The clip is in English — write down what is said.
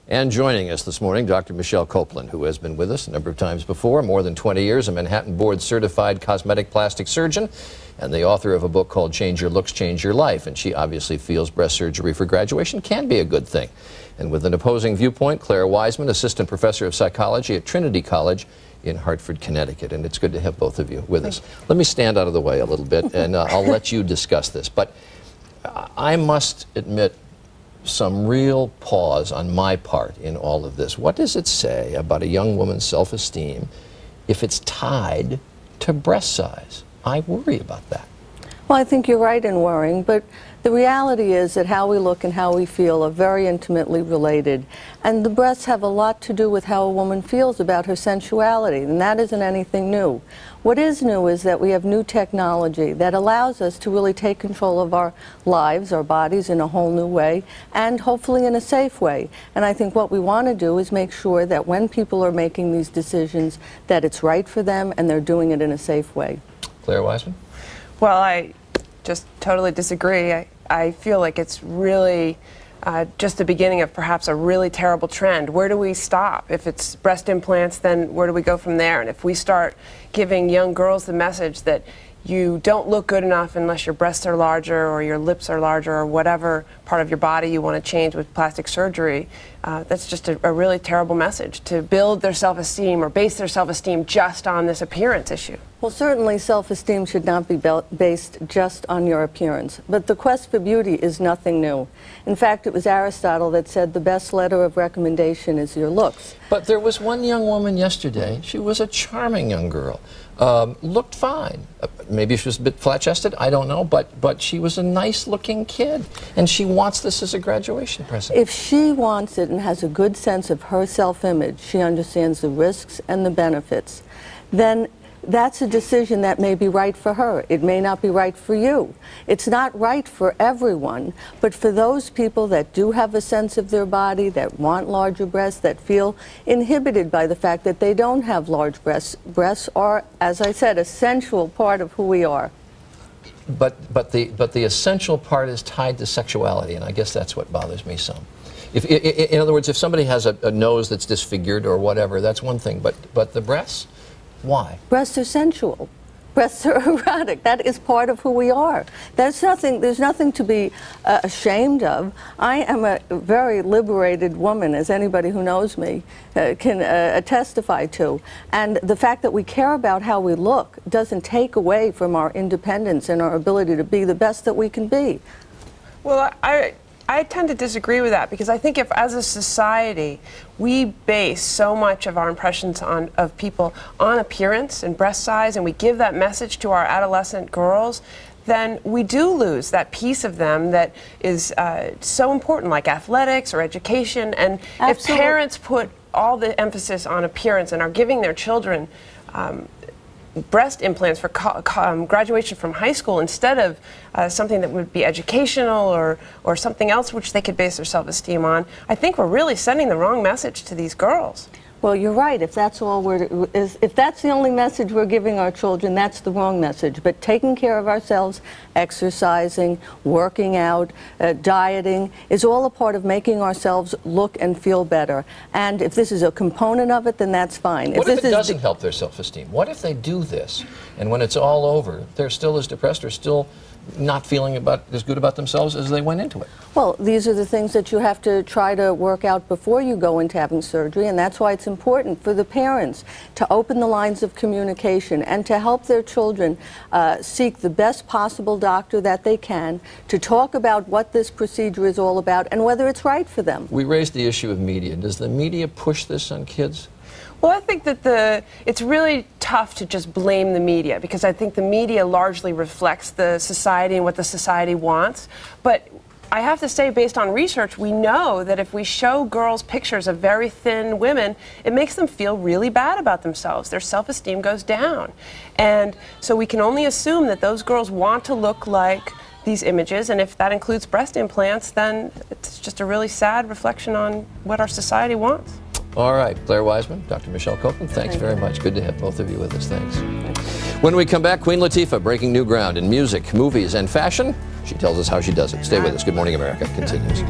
And joining us this morning, Dr. Michelle Copeland, who has been with us a number of times before, more than 20 years, a Manhattan board-certified cosmetic plastic surgeon, and the author of a book called Change Your Looks, Change Your Life. And she obviously feels breast surgery for graduation can be a good thing. And with an opposing viewpoint, Claire Wiseman, assistant professor of psychology at Trinity College in Hartford, Connecticut. And it's good to have both of you with us. Let me stand out of the way a little bit, and I'll let you discuss this. But I must admit some real pause on my part in all of this. What does it say about a young woman's self-esteem if it's tied to breast size? I worry about that. Well, I think you're right in worrying, but the reality is that how we look and how we feel are very intimately related. And the breasts have a lot to do with how a woman feels about her sensuality, and that isn't anything new. What is new is that we have new technology that allows us to really take control of our lives, our bodies, in a whole new way, and hopefully in a safe way. And I think what we want to do is make sure that when people are making these decisions, that it's right for them and they're doing it in a safe way. Claire Wiseman? Well, I just totally disagree. I feel like it's really just the beginning of perhaps a really terrible trend. Where do we stop? If it's breast implants, then where do we go from there? And if we start giving young girls the message that you don't look good enough unless your breasts are larger or your lips are larger or whatever part of your body you want to change with plastic surgery, that's just a really terrible message to build their self-esteem or base their self-esteem just on this appearance issue. Well, certainly self-esteem should not be based just on your appearance, but the quest for beauty is nothing new. In fact, it was Aristotle that said the best letter of recommendation is your looks. But there was one young woman yesterday, she was a charming young girl, looked fine. Maybe she was a bit flat-chested, I don't know, but she was a nice-looking kid, and she wants this as a graduation present. If she wants it and has a good sense of her self-image, she understands the risks and the benefits, then that's a decision that may be right for her. It may not be right for you. It's not right for everyone, but for those people that do have a sense of their body, that want larger breasts, that feel inhibited by the fact that they don't have large breasts, breasts are, as I said, a sensual part of who we are. But the essential part is tied to sexuality, and I guess that's what bothers me some. In other words, if somebody has a nose that's disfigured or whatever, that's one thing, but the breasts? Why? Breasts are sensual. Breasts are erotic. That is part of who we are. There's nothing to be ashamed of. I am a very liberated woman, as anybody who knows me can testify to. And the fact that we care about how we look doesn't take away from our independence and our ability to be the best that we can be. Well, I tend to disagree with that, because I think if, as a society, we base so much of our impressions of people on appearance and breast size, and we give that message to our adolescent girls, then we do lose that piece of them that is so important, like athletics or education. And if parents put all the emphasis on appearance and are giving their children breast implants for graduation from high school instead of something that would be educational or something else which they could base their self-esteem on, I think we're really sending the wrong message to these girls. Well, you're right. If that's if that's the only message we're giving our children, that's the wrong message. But taking care of ourselves, exercising, working out, dieting is all a part of making ourselves look and feel better. And if this is a component of it, then that's fine. What if it doesn't help their self-esteem? What if they do this, and when it's all over, they're still as depressed or still not feeling as good about themselves as they went into it? Well, these are the things that you have to try to work out before you go into having surgery, and that's why it's important for the parents to open the lines of communication and to help their children seek the best possible doctor that they can, to talk about what this procedure is all about and whether it's right for them. We raised the issue of media. Does the media push this on kids? Well, I think that it's really tough to just blame the media, because I think the media largely reflects the society and what the society wants. But I have to say, based on research, we know that if we show girls pictures of very thin women, it makes them feel really bad about themselves. Their self-esteem goes down. And so we can only assume that those girls want to look like these images, and if that includes breast implants, then it's just a really sad reflection on what our society wants. All right, Claire Wiseman, Dr. Michelle Copeland, thanks very much. Good to have both of you with us. Thanks. When we come back, Queen Latifah breaking new ground in music, movies, and fashion. She tells us how she does it. Stay with us. Good Morning America continues.